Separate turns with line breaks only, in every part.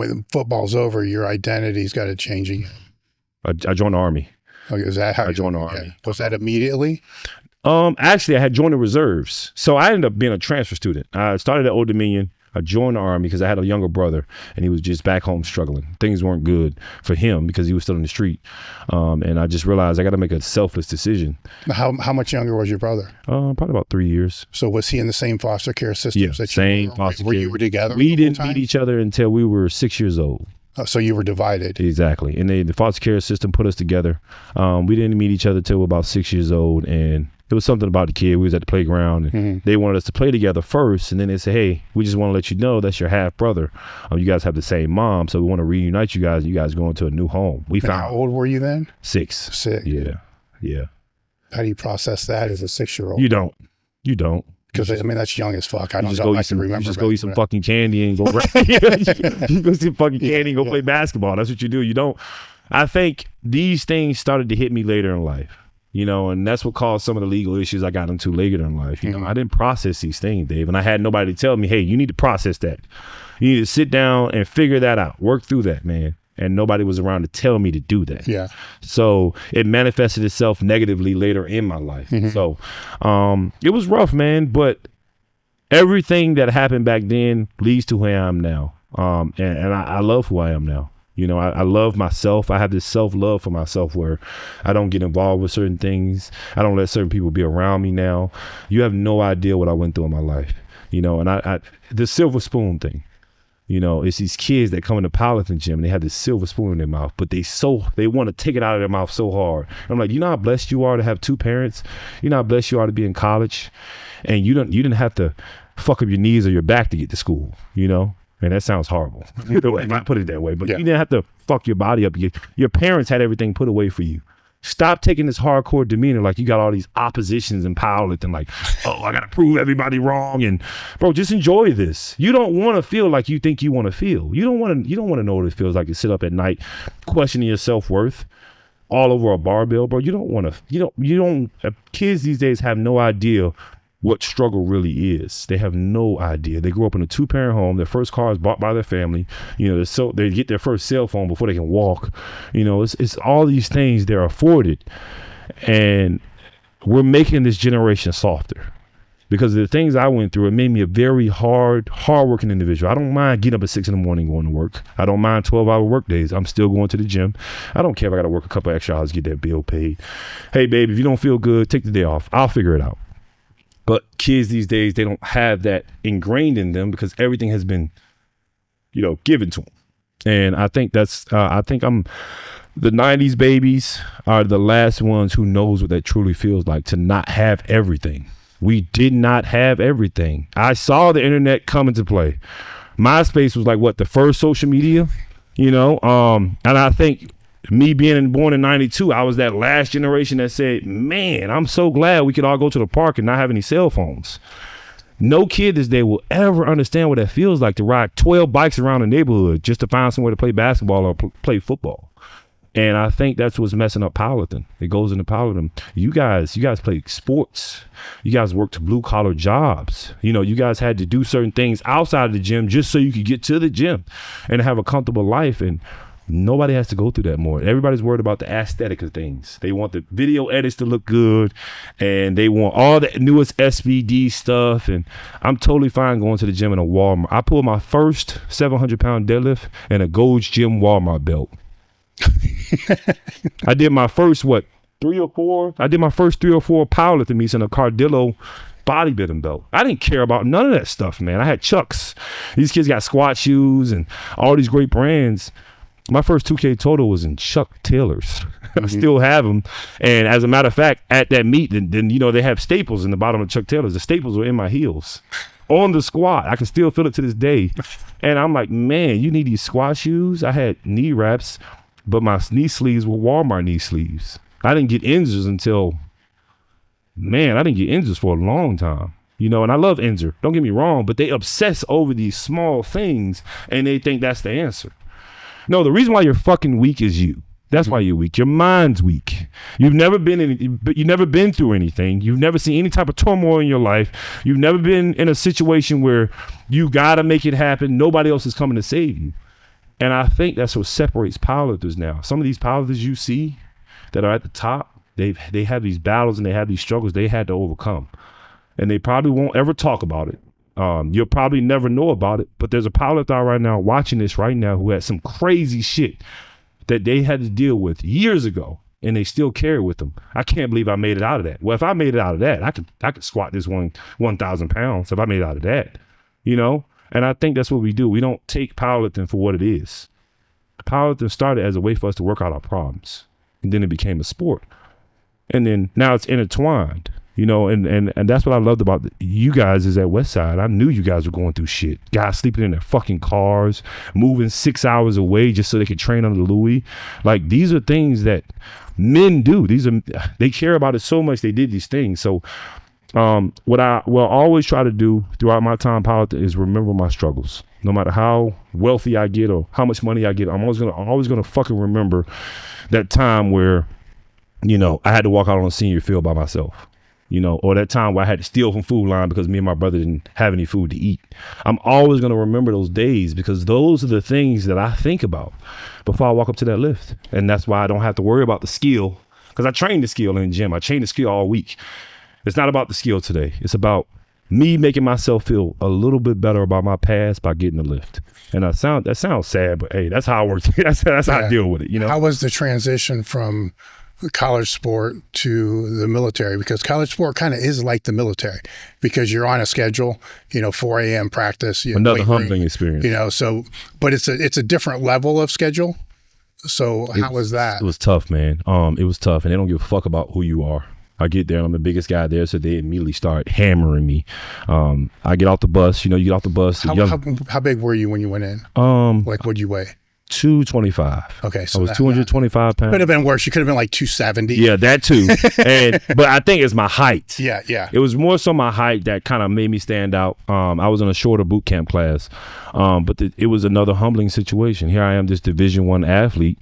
when football's over, your identity's got to change again.
I joined the Army.
Okay, is that how
I joined the Army?
Was that immediately?
Actually, I had joined the reserves. So I ended up being a transfer student. I started at Old Dominion. I joined the Army because I had a younger brother and he was just back home struggling. Things weren't good for him because he was still in the street. And I just realized I got to make a selfless decision.
How much younger was your brother?
Probably about 3 years.
So was he in the same foster care system?
Yeah, same foster care.
Were you were together?
We didn't meet each other until we were 6 years old.
Oh, so you were divided.
Exactly. And the foster care system put us together. We didn't meet each other until we were about 6 years old. And it was something about the kid. We was at the playground and they wanted us to play together first. And then they said, hey, we just want to let you know that's your half brother. You guys have the same mom. So we want to reunite you guys. You guys going to a new home.
How old were you then?
6.
6.
Yeah.
How do you process that as a 6-year-old?
You don't.
Because I mean, that's young as fuck. I
just
don't know. I can remember.
You just go eat some fucking candy and go. You go see fucking candy and go play basketball. That's what you do. You don't. I think these things started to hit me later in life, and that's what caused some of the legal issues I got into later in life. I didn't process these things, Dave, and I had nobody to tell me, hey, you need to process that. You need to sit down and figure that out. Work through that, man. And nobody was around to tell me to do that.
Yeah.
So it manifested itself negatively later in my life. So it was rough, man. But everything that happened back then leads to who I am now. And I love who I am now. I love myself. I have this self-love for myself where I don't get involved with certain things. I don't let certain people be around me now. You have no idea what I went through in my life. And I the silver spoon thing. It's these kids that come in the powerlifting gym and they have this silver spoon in their mouth, but they want to take it out of their mouth so hard. I'm like, you know how blessed you are to have 2 parents? You know how blessed you are to be in college? And you didn't have to fuck up your knees or your back to get to school, And that sounds horrible. If I put it that way, but you didn't have to fuck your body up. Your parents had everything put away for you. Stop taking this hardcore demeanor like you got all these oppositions and powerlifting, like, oh, I got to prove everybody wrong. And bro, just enjoy this. You don't want to feel like you think you want to feel. You don't want to know what it feels like to sit up at night questioning your self-worth all over a barbell, bro. You don't want to, kids these days have no idea what struggle really is. They have no idea. They grew up in a 2-parent home. Their first car is bought by their family. They get their first cell phone before they can walk. It's all these things they're afforded. And we're making this generation softer. Because of the things I went through, it made me a very hard-working individual. I don't mind getting up at 6 a.m. going to work. I don't mind 12-hour work days. I'm still going to the gym. I don't care if I got to work a couple extra hours to get that bill paid. Hey, babe, if you don't feel good, take the day off. I'll figure it out. But kids these days, they don't have that ingrained in them because everything has been, given to them. And I think the 90s babies are the last ones who knows what that truly feels like to not have everything. We did not have everything. I saw the internet come into play. MySpace was like the first social media, and I think me being born in 92, I was that last generation that said, man, I'm so glad we could all go to the park and not have any cell phones. No kid this day will ever understand what that feels like to ride 12 bikes around the neighborhood just to find somewhere to play basketball or play football. And I think that's what's messing up powerlifting. It goes into powerlifting. You guys play sports. You guys worked blue collar jobs. You guys had to do certain things outside of the gym just so you could get to the gym and have a comfortable life. And nobody has to go through that more. Everybody's worried about the aesthetic of things. They want the video edits to look good and they want all the newest SBD stuff. And I'm totally fine going to the gym in a Walmart. I pulled my first 700-pound deadlift in a Gold's Gym Walmart belt. I did my first 3 or 4 powerlifting meets in a Cardillo bodybuilding belt. I didn't care about none of that stuff, man. I had Chucks. These kids got squat shoes and all these great brands. My first 2K total was in Chuck Taylors. I still have them. And as a matter of fact, at that meet, then they have staples in the bottom of Chuck Taylors. The staples were in my heels. On the squat, I can still feel it to this day. And I'm like, man, you need these squat shoes. I had knee wraps, but my knee sleeves were Walmart knee sleeves. I didn't get Enzers for a long time. And I love Enzer. Don't get me wrong, but they obsess over these small things and they think that's the answer. No, the reason why you're fucking weak is you. That's why you're weak. Your mind's weak. You've never been through anything. You've never seen any type of turmoil in your life. You've never been in a situation where you got to make it happen. Nobody else is coming to save you. And I think that's what separates powerlifters now. Some of these powerlifters you see that are at the top, they have these battles and they have these struggles they had to overcome. And they probably won't ever talk about it. You'll probably never know about it. But there's a powerlifter out right now watching this right now who had some crazy shit that they had to deal with years ago, and they still carry with them. I can't believe I made it out of that. Well, if I made it out of that, I could squat this 1,000 pounds if I made it out of that, you know? And I think that's what we do. We don't take powerlifting for what it is. Powerlifting started as a way for us to work out our problems, and then it became a sport. And then now it's intertwined, you know, and that's what I loved about you guys is at Westside. I knew you guys were going through shit. Guys sleeping in their fucking cars, moving 6 hours away just so they could train under Louis. Like, these are things that men do. They care about it so much they did these things. So what I will always try to do throughout my time powerlifting is remember my struggles. No matter how wealthy I get or how much money I get, I'm always gonna fucking remember that time where, you know, I had to walk out on a senior field by myself, you know, or that time where I had to steal from Food Line because me and my brother didn't have any food to eat. I'm always going to remember those days because those are the things that I think about before I walk up to that lift. And that's why I don't have to worry about the skill, because I train the skill in the gym. I train the skill all week. It's not about the skill today. It's about me making myself feel a little bit better about my past by getting the lift. And that sounds sad, but hey, that's how I work. That's how I deal with it, you know?
How was the transition from college sport to the military? Because college sport kind of is like the military because you're on a schedule, you know, 4 a.m. practice.
Another humbling experience.
You know, so, but it's a different level of schedule. So how was that?
It was tough, man. It was tough, and they don't give a fuck about who you are. I get there and I'm the biggest guy there, so they immediately start hammering me. I get off the bus, you know, you get off the bus.
How big were you when you went in? Like, what'd you weigh? 225.
Okay, so I was 225 pounds.
Could have been worse. You could have been like 270.
Yeah, that too. But I think it's my height.
Yeah.
It was more so my height that kind of made me stand out. I was in a shorter boot camp class, but it was another humbling situation. Here I am, this Division I athlete,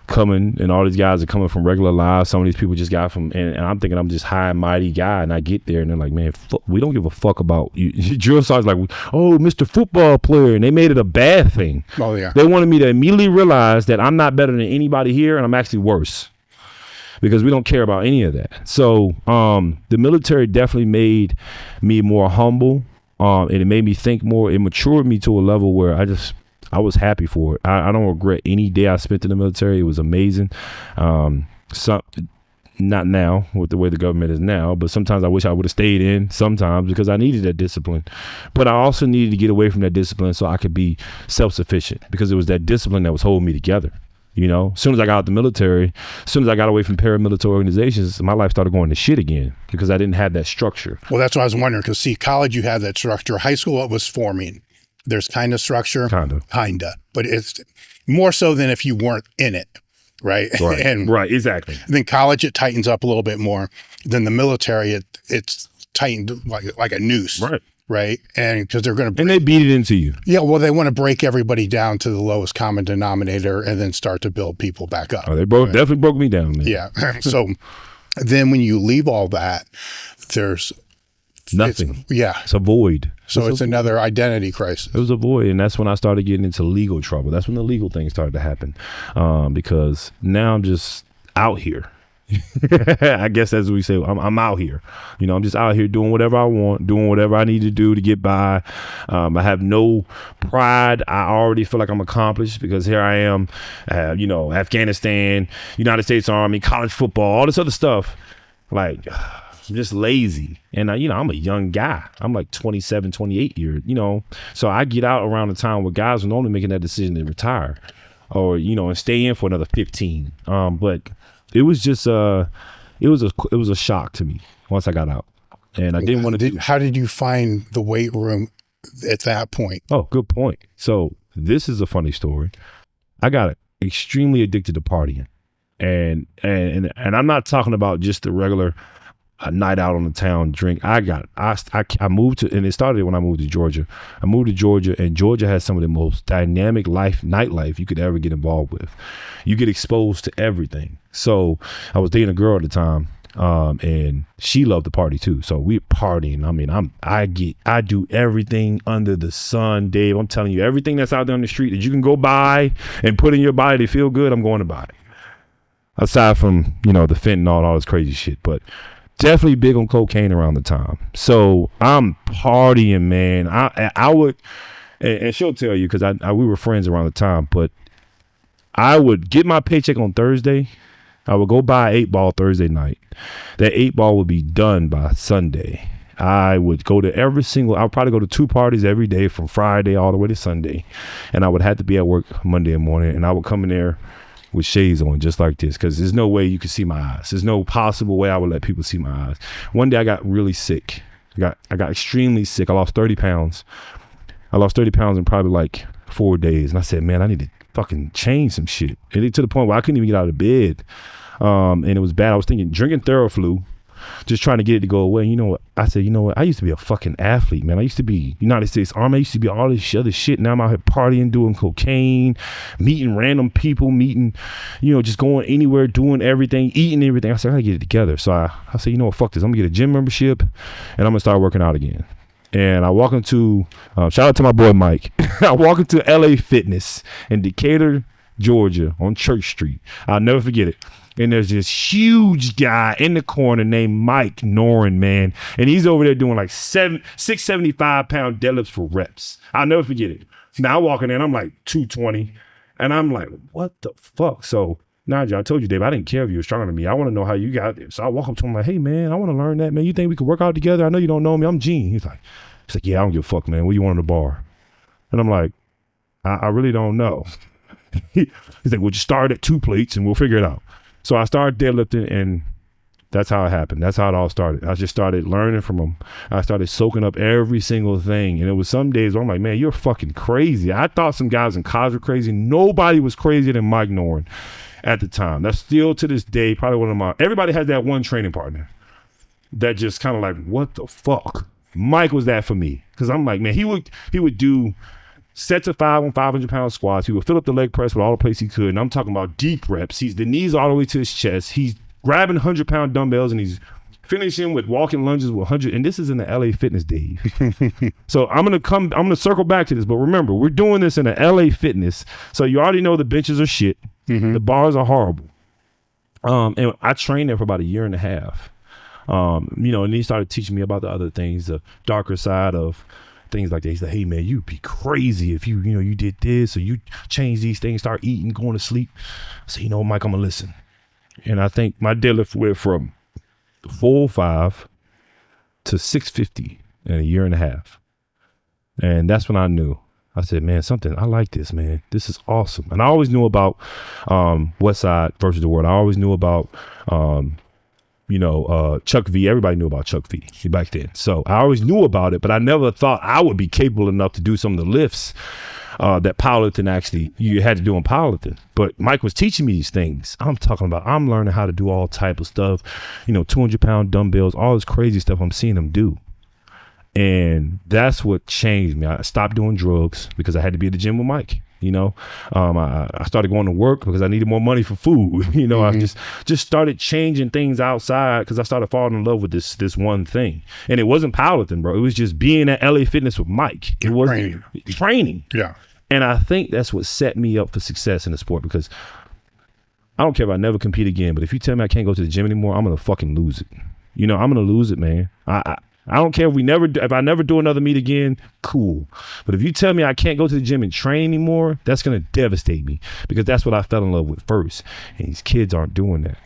coming, and all these guys are coming from regular lives. Some of these people just got from, and I'm thinking I'm just high and mighty guy, and I get there and they're like, man, we don't give a fuck about you. Drill sergeant's like, oh, Mr. Football Player, and they made it a bad thing.
Oh yeah.
They wanted me to immediately realize that I'm not better than anybody here, and I'm actually worse, because we don't care about any of that. So the military definitely made me more humble, and it made me think more. It matured me to a level where I was happy for it. I don't regret any day I spent in the military. It was amazing. Not now with the way the government is now, but sometimes I wish I would have stayed in sometimes because I needed that discipline. But I also needed to get away from that discipline so I could be self-sufficient, because it was that discipline that was holding me together. You know, as soon as I got out the military, as soon as I got away from paramilitary organizations, my life started going to shit again because I didn't have that structure.
Well, that's what I was wondering, because see, college, you had that structure. High school, it was forming. There's kind of structure. Kinda. But it's more so than if you weren't in it, right?
Right, exactly.
Then college, it tightens up a little bit more. Then the military, it's tightened like a noose. Right. And because they're going to...
And they beat it into you.
Yeah, well, they want to break everybody down to the lowest common denominator and then start to build people back up.
Oh, they definitely broke me down, man.
Yeah. So then when you leave all that, there's...
Nothing.
It's
a void.
So it's another identity crisis.
It was a void, and that's when I started getting into legal trouble. That's when the legal things started to happen, because now I'm just out here. I guess as we say, I'm out here. You know, I'm just out here doing whatever I want, doing whatever I need to do to get by. I have no pride. I already feel like I'm accomplished because here I am, you know, Afghanistan, United States Army, college football, all this other stuff. Like, I'm just lazy. And, you know, I'm a young guy. I'm like 27, 28 years, you know. So I get out around the time where guys are normally making that decision to retire or, you know, and stay in for another 15. But it was just, it was a shock to me once I got out. And I didn't want to
How did you find the weight room at that point?
Oh, good point. So this is a funny story. I got extremely addicted to partying. And I'm not talking about just the regular a night out on the town drink. I moved to, and it started when I moved to Georgia. I moved to Georgia, and Georgia has some of the most dynamic nightlife you could ever get involved with. You get exposed to everything. So I was dating a girl at the time. And she loved the party too. So we're partying. I mean, I do everything under the sun, Dave. I'm telling you, everything that's out there on the street that you can go buy and put in your body to feel good, I'm going to buy it. Aside from, the fentanyl and all this crazy shit, but definitely big on cocaine around the time. So I'm partying, man. I would, and she'll tell you, because we were friends around the time, but I would get my paycheck on Thursday. I would go buy an 8-ball Thursday night. That 8-ball would be done by Sunday. I would go to I would probably go to 2 parties every day from Friday all the way to Sunday. And I would have to be at work Monday morning, and I would come in there with shades on just like this, because there's no way you could see my eyes. There's no possible way I would let people see my eyes. One day I got really sick. I got extremely sick. I lost 30 pounds. I lost 30 pounds in probably like 4 days. And I said, man, I need to fucking change some shit. And it to the point where I couldn't even get out of bed. And it was bad. I was thinking drinking Theraflu, just trying to get it to go away. And you know what? I said, you know what? I used to be a fucking athlete, man. I used to be United States Army. I used to be all this other shit. Now I'm out here partying, doing cocaine, meeting random people, just going anywhere, doing everything, eating everything. I said, I gotta get it together. So I said, you know what? Fuck this. I'm gonna get a gym membership and I'm gonna start working out again. And I walk into, shout out to my boy Mike. I walk into LA Fitness in Decatur, Georgia on Church Street. I'll never forget it. And there's this huge guy in the corner named Mike Noren, man. And he's over there doing like 675-pound deadlifts for reps. I'll never forget it. Now I walk in there and I'm like 220. And I'm like, what the fuck? So, Nigel, I told you, Dave, I didn't care if you were stronger than me. I want to know how you got there. So I walk up to him like, hey, man, I want to learn that, man. You think we could work out together? I know you don't know me. I'm Gene. He's like, yeah, I don't give a fuck, man. What do you want in the bar? And I'm like, I really don't know. He's like, well, just start at 2 plates and we'll figure it out. So I started deadlifting, and that's how it happened. That's how it all started. I just started learning from him. I started soaking up every single thing. And it was some days where I'm like, man, you're fucking crazy. I thought some guys in college were crazy. Nobody was crazier than Mike Noren at the time. That's still to this day probably one of everybody has that one training partner that just kind of like, what the fuck? Mike was that for me. Because I'm like, man, he would do sets of 5 on 500-pound squats. He would fill up the leg press with all the plates he could. And I'm talking about deep reps. He's the knees all the way to his chest. He's grabbing 100-pound dumbbells and he's finishing with walking lunges with 100. And this is in the LA Fitness, Dave. So I'm going to circle back to this. But remember, we're doing this in the LA Fitness. So you already know the benches are shit. Mm-hmm. The bars are horrible. And I trained there for about a year and a half. And he started teaching me about the other things, the darker side of things like that. He said, hey man, you'd be crazy if you did this or you change these things, start eating, going to sleep. I said, Mike, I'm gonna listen. And I think my deadlift went from 405 to 650 in a year and a half. And that's when I knew. I said, man, I like this, man. This is awesome. And I always knew about West Side versus the World. I always knew about Chuck V. Everybody knew about Chuck V back then. So I always knew about it, but I never thought I would be capable enough to do some of the lifts that powerlifting actually you had to do in powerlifting. But Mike was teaching me these things. I'm learning how to do all type of stuff, 200-pound dumbbells, all this crazy stuff I'm seeing him do. And that's what changed me. I stopped doing drugs because I had to be at the gym with Mike. I started going to work because I needed more money for food. Mm-hmm. I just started changing things outside because I started falling in love with this one thing. And it wasn't powerlifting, bro. It was just being at LA Fitness with Mike. It was training. Yeah. And I think that's what set me up for success in the sport, because I don't care if I never compete again, but if you tell me I can't go to the gym anymore, I'm going to fucking lose it. I'm going to lose it, man. I don't care if I never do another meet again, cool. But if you tell me I can't go to the gym and train anymore, that's going to devastate me, because that's what I fell in love with first. And these kids aren't doing that.